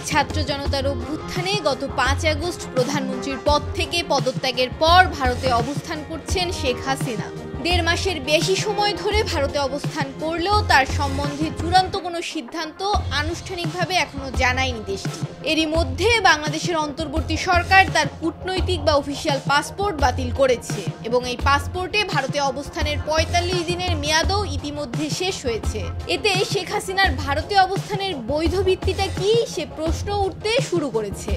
ছাত্র জনতার অভ্যুত্থানে গত ৫ আগস্ট প্রধানমন্ত্রীর পদ থেকে পদত্যাগের পর ভারতে অবস্থান করছেন শেখ হাসিনা। ১.৫ মাসের বেশি সময় ধরে ভারতে অবস্থান করলেও তার সম্বন্ধে চূড়ান্ত কোনো সিদ্ধান্ত আনুষ্ঠানিকভাবে এখনো জানায়নি দেশটি। এরই মধ্যে বাংলাদেশের অন্তর্বর্তী সরকার তার কূটনৈতিক বা অফিসিয়াল পাসপোর্ট বাতিল করেছে এবং এই পাসপোর্টে ভারতে অবস্থানের ৪৫ দিনের মেয়াদও ইতিমধ্যে শেষ হয়েছে। এতে শেখ হাসিনার ভারতে অবস্থানের বৈধ ভিত্তিটা কি সে প্রশ্ন উঠতে শুরু করেছে।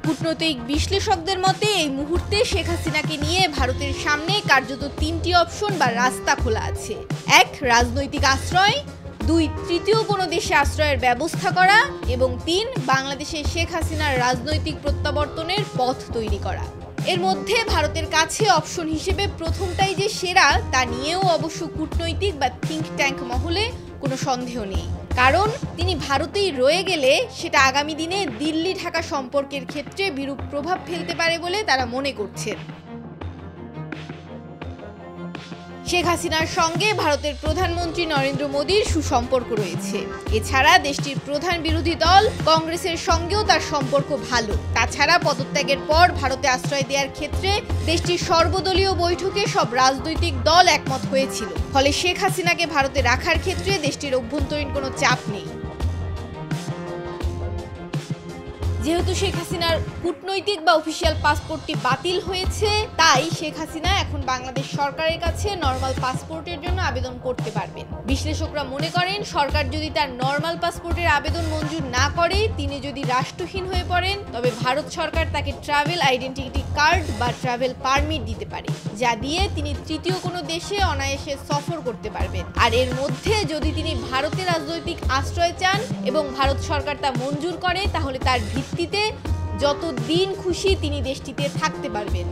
কূটনৈতিক বিশ্লেষকদের মতে এই মুহূর্তে শেখ হাসিনাকে নিয়ে ভারতের সামনে কার্যত ৩টি অপশন বা রাস্তা খোলা আছে। ১. রাজনৈতিক আশ্রয়, ২. তৃতীয় কোনো দেশে আশ্রয়ের ব্যবস্থা করা এবং ৩. বাংলাদেশে শেখ হাসিনার রাজনৈতিক প্রত্যাবর্তনের পথ তৈরি করা। এর মধ্যে ভারতের কাছে অপশন হিসেবে প্রথমটাই যে সেরা তা নিয়েও অবশ্য কূটনৈতিক বা থিঙ্ক ট্যাঙ্ক মহলে কোনো সন্দেহ নেই। কারণ তিনি ভারতেই রয়ে গেলে সেটা আগামী দিনে দিল্লি ঢাকা সম্পর্কের ক্ষেত্রে বিরূপ প্রভাব ফেলতে পারে বলে তারা মনে করছেন। শেখ হাসিনার সঙ্গে ভারতের প্রধানমন্ত্রী নরেন্দ্র মোদীর সুসম্পর্ক রয়েছে। এছাড়া দেশটির প্রধান বিরোধী দল কংগ্রেসের সঙ্গেও তার সম্পর্ক ভালো। তাছাড়া পদত্যাগের পর ভারতে আশ্রয় দেওয়ার ক্ষেত্রে দেশটির সর্বদলীয় বৈঠকে সব রাজনৈতিক দল একমত হয়েছিল। ফলে শেখ হাসিনাকে ভারতে রাখার ক্ষেত্রে দেশটির অভ্যন্তরীণ কোনো চাপ নেই। যেহেতু শেখ হাসিনার কূটনৈতিক বা অফিসিয়াল পাসপোর্টটি বাতিল হয়েছে, তাই শেখ হাসিনা এখন বাংলাদেশ সরকারের কাছে নর্মাল পাসপোর্টের জন্য আবেদন করতে পারবেন। বিশ্লেষকরা মনে করেন সরকার যদি তার নর্মাল পাসপোর্টের আবেদন মঞ্জুর না করে, তিনি যদি রাষ্ট্রহীন হয়ে পড়েন, তবে ভারত সরকার তাকে ট্রাভেল আইডেন্টিটি কার্ড বা ট্রাভেল পারমিট দিতে পারে, যা দিয়ে তিনি তৃতীয় কোনো দেশে অনায়াসে সফর করতে পারবেন। আর এর মধ্যে যদি তিনি ভারতে রাজনৈতিক আশ্রয় চান এবং ভারত সরকার তা মঞ্জুর করে, তাহলে তার ভিত্তিতে যত দিন খুশি তিনি দেশটিতে থাকতে পারবেন।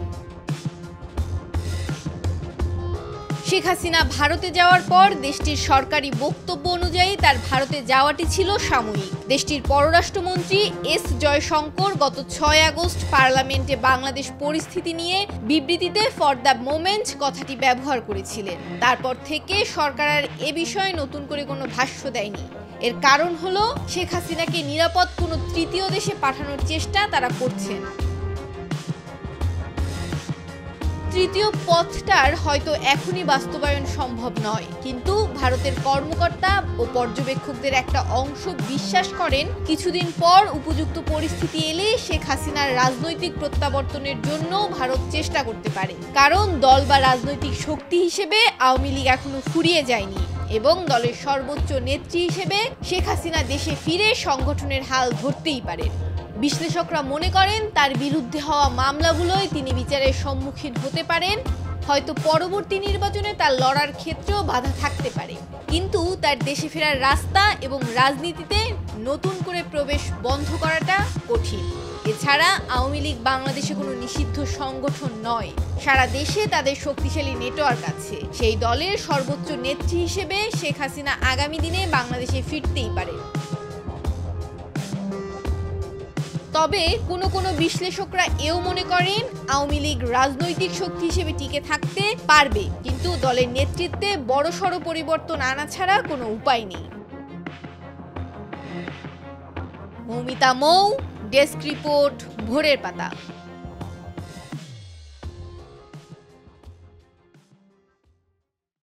শেখ হাসিনা ভারতে যাওয়ার পর দেশটির সরকারি বক্তব্য অনুযায়ী তার ভারতে যাওয়াটি ছিল সাময়িক। দেশটির পররাষ্ট্রমন্ত্রী এস জয়শঙ্কর গত ৬ আগস্ট পার্লামেন্টে বাংলাদেশ পরিস্থিতি নিয়ে বিবৃতিতে ফর দ্য মোমেন্ট কথাটি ব্যবহার করেছিলেন। তারপর থেকে সরকার আর এ বিষয়ে নতুন করে কোনো ভাষ্য দেয়নি। এর কারণ হলো শেখ হাসিনাকে নিরাপদ কোনো তৃতীয় দেশে পাঠানোর চেষ্টা তারা করছেন। তৃতীয় পথটার হয়তো এখনই বাস্তবায়ন সম্ভব নয়, কিন্তু ভারতের কর্মকর্তা ও পর্যবেক্ষকদের একটা অংশ বিশ্বাস করেন কিছুদিন পর উপযুক্ত পরিস্থিতি এলে শেখ হাসিনার রাজনৈতিক প্রত্যাবর্তনের জন্য ভারত চেষ্টা করতে পারে। কারণ দল বা রাজনৈতিক শক্তি হিসেবে আওয়ামী লীগ এখনো ফুরিয়ে যায়নি এবং দলের সর্বোচ্চ নেত্রী হিসেবে শেখ হাসিনা দেশে ফিরে সংগঠনের হাল ধরতেই পারেন। বিশ্লেষকরা মনে করেন তার বিরুদ্ধে হওয়া মামলাগুলোই তিনি বিচারের সম্মুখীন হতে পারেন। হয়তো পরবর্তী নির্বাচনে তার লড়ার ক্ষেত্রেও বাধা থাকতে পারে, কিন্তু তার দেশে ফেরার রাস্তা এবং রাজনীতিতে নতুন করে প্রবেশ বন্ধ করাটা কঠিন। এছাড়া আওয়ামী লীগ বাংলাদেশে কোনো নিষিদ্ধ সংগঠন নয়। সারা দেশে তাদের শক্তিশালী নেটওয়ার্ক আছে। সেই দলের সর্বোচ্চ নেত্রী হিসেবে শেখ হাসিনা আগামী দিনে বাংলাদেশে ফিরতেই পারে। তবে কোনো বিশ্লেষকরা এও মনে করেন আওয়ামী লীগ রাজনৈতিক শক্তি হিসেবে টিকে থাকতে পারবে, কিন্তু দলের নেতৃত্বে বড়সড় পরিবর্তন আনা ছাড়া কোনো উপায় নেই। মৌমিতা মৌ, ডেস্ক রিপোর্ট, ভোরের পাতা।